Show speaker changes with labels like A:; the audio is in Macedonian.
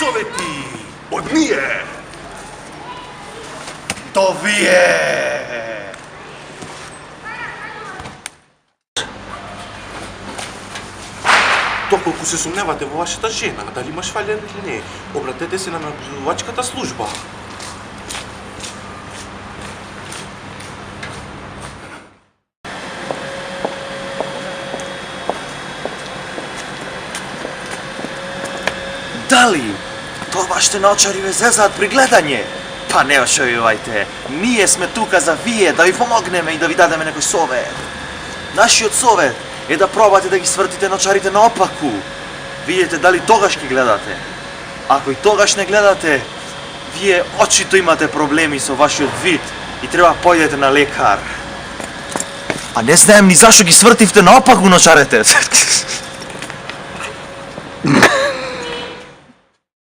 A: совети од ние.
B: То вие!
A: Доколку се сумневате во вашата жена, дали има швален или не, обратете се на набљудувачката служба.
B: Дали? То вашите научари ве зезаат при гледање? Па не ошојувајте. Ние сме тука за вие, да ви помогнеме и да ви дадеме некој совет. Нашиот совет е да пробате да ги свртите научарите наопаку. Видете дали тогаш ќе гледате. Ако и тогаш не гледате, вие очито имате проблеми со вашиот вид и треба појдете на лекар. А не знаем ни зашо ги свртивте наопаку научарите.